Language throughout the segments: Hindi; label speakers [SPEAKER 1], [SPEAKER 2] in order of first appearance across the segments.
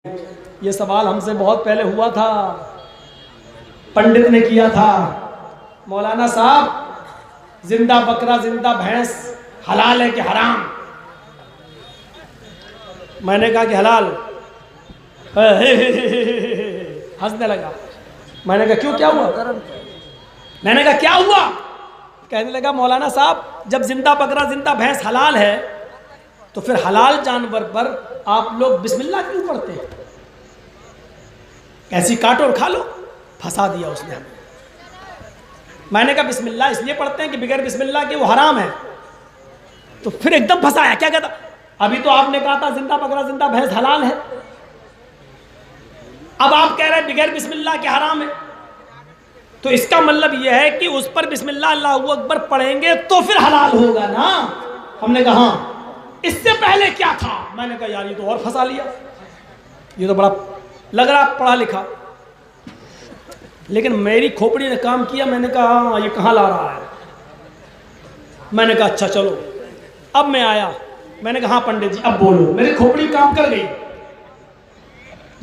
[SPEAKER 1] ये सवाल हमसे बहुत पहले हुआ था, पंडित ने किया था, मौलाना साहब जिंदा बकरा जिंदा भैंस हलाल है कि हराम? मैंने कहा कि हलाल। हंसने लगा। मैंने कहा क्यों, क्या हुआ? मैंने कहा क्या हुआ? कहने लगा मौलाना साहब जब जिंदा बकरा जिंदा भैंस हलाल है तो फिर हलाल जानवर पर आप लोग बिस्मिल्लाह क्यों पढ़ते हैं? ऐसी काटो और खा लो। फंसा दिया उसने हमें। मैंने कहा बिस्मिल्लाह इसलिए पढ़ते हैं कि बगैर बिस्मिल्लाह के वो हराम है। तो फिर एकदम फंसाया। क्या कहता, अभी तो आपने कहा था जिंदा बकरा जिंदा भैंस हलाल है, अब आप कह रहे हैं बगैर बिस्मिल्लाह के हराम है। तो इसका मतलब यह है कि उस पर बिस्मिल्लाह अल्लाहू अकबर पढ़ेंगे तो फिर हलाल होगा ना? हमने कहा हाँ। इससे पहले क्या था? मैंने कहा यार ये तो और फंसा लिया, ये तो बड़ा लग रहा पढ़ा लिखा। लेकिन मेरी खोपड़ी ने काम किया। मैंने कहा हाँ ये कहाँ ला रहा है? मैंने कहा अच्छा चलो। अब मैं आया, मैंने कहा हाँ पंडित जी अब बोलो। मेरी खोपड़ी काम कर गई।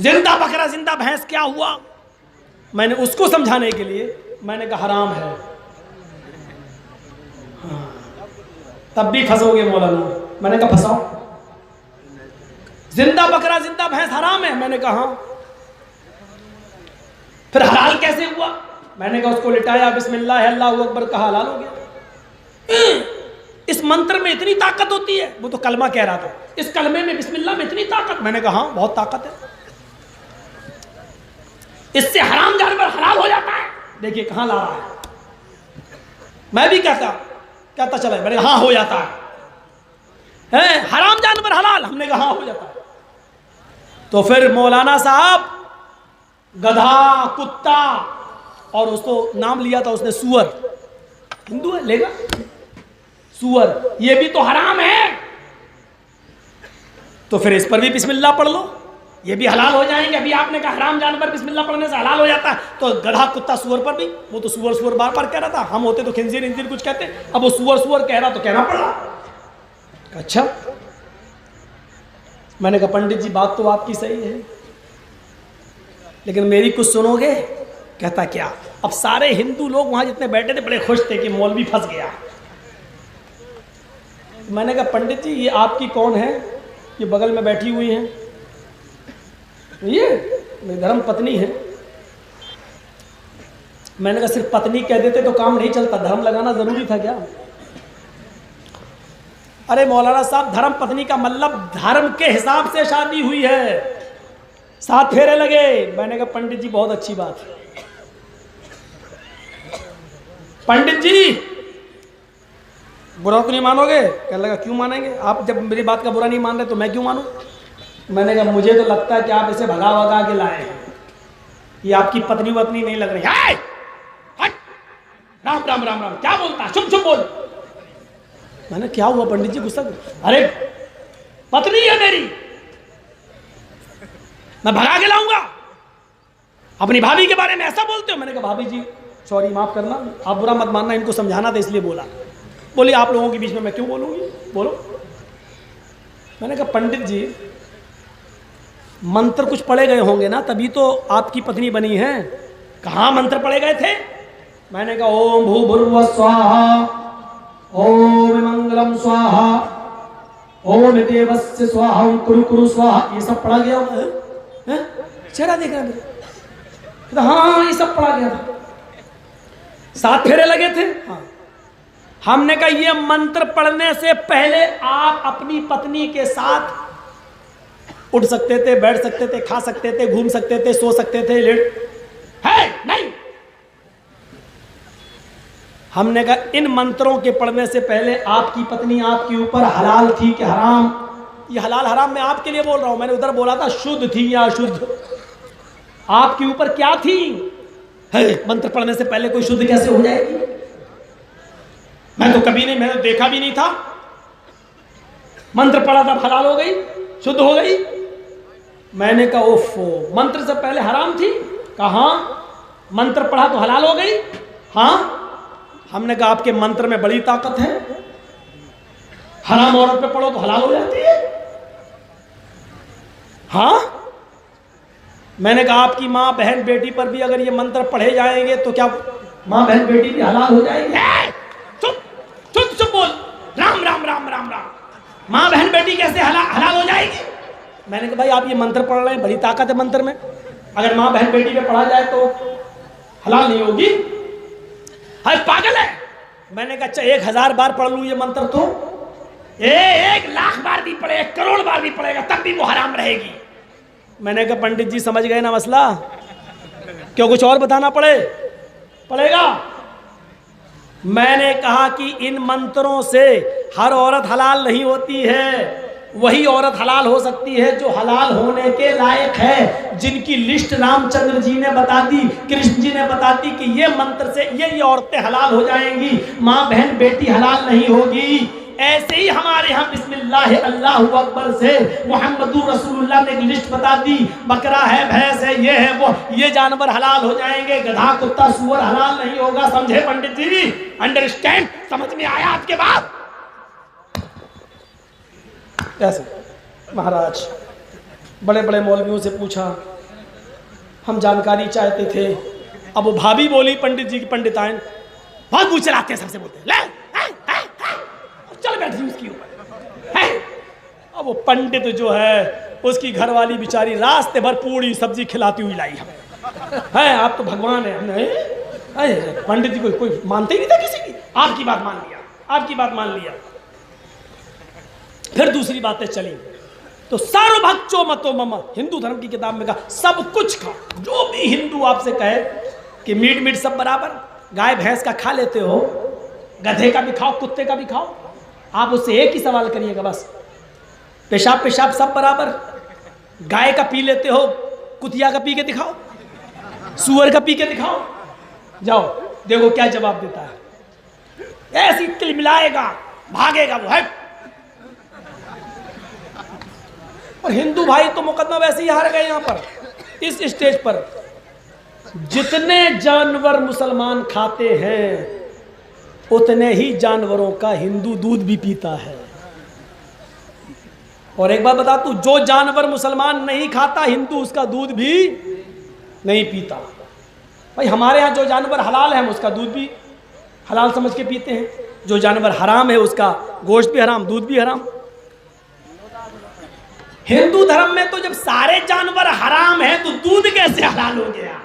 [SPEAKER 1] जिंदा बकरा जिंदा भैंस क्या हुआ? मैंने उसको समझाने के लिए मैंने कहा हराम है। हाँ। तब भी फंसोगे मौलाना। मैंने कहा फंसाओ। जिंदा बकरा जिंदा भैंस हराम है? मैंने कहा हाँ। फिर हलाल कैसे हुआ? मैंने कहा उसको लिटाया, बिस्मिल्लाह अल्लाहू अकबर कहा, हलाल हो गया। इस मंत्र में इतनी ताकत होती है? वो तो कलमा कह रहा था, इस कलमे में बिस्मिल्लाह में इतनी ताकत? मैंने कहा हाँ बहुत ताकत है, इससे हराम जानवर हलाल हो जाता है। देखिए कहां ला रहा है। मैं भी कहता चला। मैंने हाँ हो जाता है हराम जानवर हलाल? हमने कहा हाँ हो जाता है। तो फिर मौलाना साहब गधा कुत्ता और उसको नाम लिया था उसने सूअर, हिंदू है लेगा सूअर, ये भी तो हराम है। तो फिर इस पर भी बिस्मिल्लाह पढ़ लो, ये भी हलाल हो जाएंगे। अभी आपने कहा हराम जानवर बिस्मिल्लाह पढ़ने से हलाल हो जाता है, तो गधा कुत्ता सूअर पर भी, वो तो सूअर सूअर बार बार कह रहा था, हम होते तो खिंजीर इंजीर कुछ कहते, अब वो सूअर सूअर कह रहा तो कहना पड़ा। अच्छा मैंने कहा पंडित जी बात तो आपकी सही है, लेकिन मेरी कुछ सुनोगे? कहता क्या? अब सारे हिंदू लोग वहां जितने बैठे थे बड़े खुश थे कि मौलवी फंस गया। मैंने कहा पंडित जी ये आपकी कौन है? ये बगल में बैठी हुई हैं, ये मेरी धर्म पत्नी है। मैंने कहा सिर्फ पत्नी कह देते तो काम नहीं चलता, धर्म लगाना जरूरी था क्या? अरे मौलाना साहब धर्म पत्नी का मतलब धर्म के हिसाब से शादी हुई है, 7 फेरे लगे। मैंने कहा पंडित जी बहुत अच्छी बात है। पंडित जी बुरा तो नहीं मानोगे? कहने लगा क्यों मानेंगे, आप जब मेरी बात का बुरा नहीं मान रहे तो मैं क्यों मानूं? मैंने कहा मुझे तो लगता है कि आप इसे भगा भगा के लाए हैं, ये आपकी पत्नी वत्नी नहीं लग रही है। राम राम राम राम क्या बोलता है, चुप चुप बोल। मैंने क्या हुआ पंडित जी गुस्सा? अरे पत्नी है मेरी, मैं भगा के लाऊंगा? अपनी भाभी के बारे में ऐसा बोलते हो? मैंने कहा भाभी जी सॉरी माफ करना, आप बुरा मत मानना, इनको समझाना था इसलिए बोला। बोली आप लोगों के बीच में मैं क्यों बोलूंगी, बोलो। मैंने कहा पंडित जी मंत्र कुछ पढ़े गए होंगे ना, तभी तो आपकी पत्नी बनी है। कहाँ मंत्र पढ़े गए थे? मैंने कहा ओम भूर्भुवः स्वाहा, ओम मंगलम स्वाहा, ओम देवस्य स्वाहा, ओम कुरु कुरु स्वाहा, ये सब पढ़ा गया है? चेहरा देख रहा है। हाँ ये सब पढ़ा गया था, 7 फेरे लगे थे। हाँ। हमने कहा ये मंत्र पढ़ने से पहले आप अपनी पत्नी के साथ उठ सकते थे, बैठ सकते थे, खा सकते थे, घूम सकते थे, सो सकते थे, लेट है नहीं। हमने कहा इन मंत्रों के पढ़ने से पहले आपकी पत्नी आपके ऊपर हलाल थी कि हराम? ये हलाल हराम मैं आपके लिए बोल रहा हूं, मैंने उधर बोला था शुद्ध थी या अशुद्ध। आपके ऊपर क्या थी? है मंत्र पढ़ने से पहले कोई शुद्ध कैसे हो जाएगी? मैं तो कभी नहीं, मैंने देखा भी नहीं था। मंत्र पढ़ा था हलाल हो गई, शुद्ध हो गई। मैंने कहा ओफो मंत्र से पहले हराम थी? कहा मंत्र पढ़ा तो हलाल हो गई? हाँ। हमने कहा आपके मंत्र में बड़ी ताकत है, हराम औरत पे पढ़ो तो हलाल हो जाती है। हाँ मैंने कहा आपकी माँ बहन बेटी पर भी अगर ये मंत्र पढ़े जाएंगे तो क्या माँ बहन बेटी भी हलाल हो जाएंगे? चुप चुप चुप बोल, राम राम राम राम राम। माँ बहन बेटी कैसे हलाल हो जाएगी? मैंने कहा भाई आप ये मंत्र पढ़ रहे हैं, बड़ी ताकत है मंत्र में, अगर माँ बहन बेटी पे पढ़ा जाए तो हलाल नहीं होगी? अरे पागल है। मैंने कहा अच्छा 1000 बार पढ़ लूं ये मंत्र तो 1,00,000 बार भी पढ़े, 1 करोड़ बार भी पढ़ेगा तब भी वो हराम रहेगी। मैंने कहा पंडित जी समझ गए ना मसला, क्यों कुछ और बताना पड़ेगा? मैंने कहा कि इन मंत्रों से हर औरत हलाल नहीं होती है, वही औरत हलाल हो सकती है जो हलाल होने के लायक है, जिनकी लिस्ट रामचंद्र जी ने बता दी, कृष्ण जी ने बता दी कि ये मंत्र से ये औरतें हलाल हो जाएंगी, माँ बहन बेटी हलाल नहीं होगी। ऐसे ही हमारे यहाँ बिस्मिल्लाह अल्लाहु अकबर से मुहम्मदुर रसूलुल्लाह ने एक लिस्ट बता दी, बकरा है, भैंस है, ये है वो, ये जानवर हलाल हो जाएंगे, गधा कुत्ता सुअर हलाल नहीं होगा। समझे पंडित जी? अंडरस्टैंड? समझ में आया आपके बात? कैसे महाराज बड़े बड़े मौलवियों से पूछा, हम जानकारी चाहते थे। अब वो भाभी बोली पंडित जी की पंडिताइन बहुत मुँह चलाते हैं, सबसे बोलते हैं ले चल बैठी उसकी ऊपर। अब वो पंडित जो है उसकी घरवाली बेचारी रास्ते भर पूरी सब्जी खिलाती हुई लाई है। आप तो भगवान है। हमने पंडित जी को कोई मानते ही नहीं था किसी की, आपकी बात मान लिया, आपकी बात मान लिया। फिर दूसरी बातें चली तो सर्वभक्षो मतो मम, हिंदू धर्म की किताब में कहा सब कुछ खाओ, जो भी हिंदू आपसे कहे कि मीट सब बराबर, गाय भैंस का खा लेते हो, गधे का भी खाओ, कुत्ते का भी खाओ, आप उससे एक ही सवाल करिएगा बस, पेशाब सब बराबर, गाय का पी लेते हो, कुतिया का पी के दिखाओ, सुअर का पी के दिखाओ, जाओ देखो क्या जवाब देता है। ऐसी तिलमिलाएगा, भागेगा वो है। और हिंदू भाई तो मुकदमा वैसे ही हार गए यहाँ पर इस स्टेज पर। जितने जानवर मुसलमान खाते हैं उतने ही जानवरों का हिंदू दूध भी पीता है। और एक बात बता तू, जो जानवर मुसलमान नहीं खाता हिंदू उसका दूध भी नहीं पीता। भाई हमारे यहाँ जो जानवर हलाल है हम उसका दूध भी हलाल समझ के पीते हैं, जो जानवर हराम है उसका गोश्त भी हराम, दूध भी हराम। हिंदू धर्म में तो जब सारे जानवर हराम है तो दूध कैसे हलाल हो गया?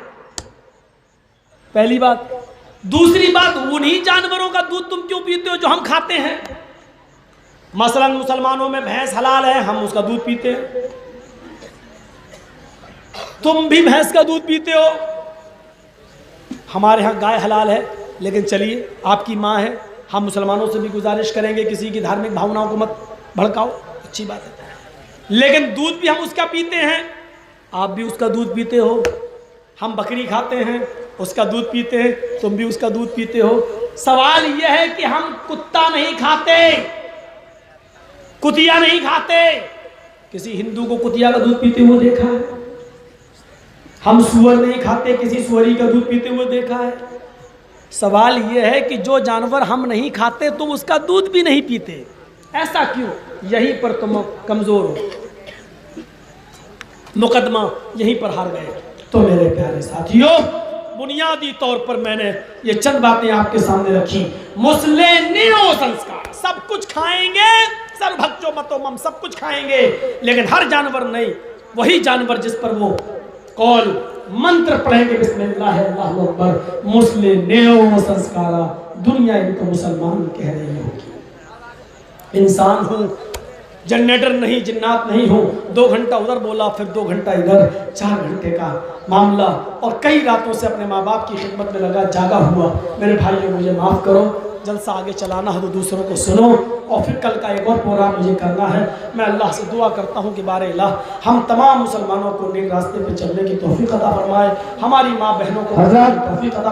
[SPEAKER 1] पहली बात। दूसरी बात, उन्हीं जानवरों का दूध तुम क्यों पीते हो जो हम खाते हैं? मसलन मुसलमानों में भैंस हलाल है, हम उसका दूध पीते हैं, तुम भी भैंस का दूध पीते हो। हमारे यहाँ गाय हलाल है, लेकिन चलिए आपकी माँ है, हम मुसलमानों से भी गुजारिश करेंगे किसी की धार्मिक भावनाओं को मत भड़काओ, अच्छी बात है, लेकिन दूध भी हम उसका पीते हैं, आप भी उसका दूध पीते हो। हम बकरी खाते हैं, उसका दूध पीते हैं, तुम भी उसका दूध पीते हो। सवाल यह है कि हम कुत्ता नहीं खाते, कुतिया नहीं खाते। किसी हिंदू को कुतिया का दूध पीते हुए देखा है? हम सुअर नहीं खाते, किसी सुअरी का दूध पीते हुए देखा है? सवाल यह है कि जो जानवर हम नहीं खाते तुम उसका दूध भी नहीं पीते, ऐसा क्यों? यहीं पर तुम कमजोर हो, मुकदमा यहीं पर हार गए। तो मेरे प्यारे साथियों, बुनियादी तौर पर मैंने ये चंद बातें आपके सामने रखी। मुस्लिम संस्कार, सब कुछ खाएंगे, सर्वभक्षो मतो मम, सब कुछ खाएंगे, लेकिन हर जानवर नहीं, वही जानवर जिस पर वो कौल मंत्र पढ़ेंगे बिस्मिल्लाह अल्लाहु अकबर, मुस्लिम संस्कारा, दुनिया इनको मुसलमान कह रही होगी। इंसान हूँ, जनरेटर नहीं, जिन्नात नहीं हूँ। 2 घंटा उधर बोला, फिर 2 घंटा इधर, 4 घंटे का मामला, और कई रातों से अपने माँ बाप की खिदमत में लगा जागा हुआ। मेरे भाइयों मुझे माफ़ करो, जलसा आगे चलाना हो तो दूसरों को सुनो, और फिर कल का एक और प्रोग्राम मुझे करना है। मैं अल्लाह से दुआ करता हूँ कि बारे अल्लाह हम तमाम मुसलमानों को नेक रास्ते पर चलने की तौफीक अता फरमाए, हमारी माँ बहनों को तौफीक अता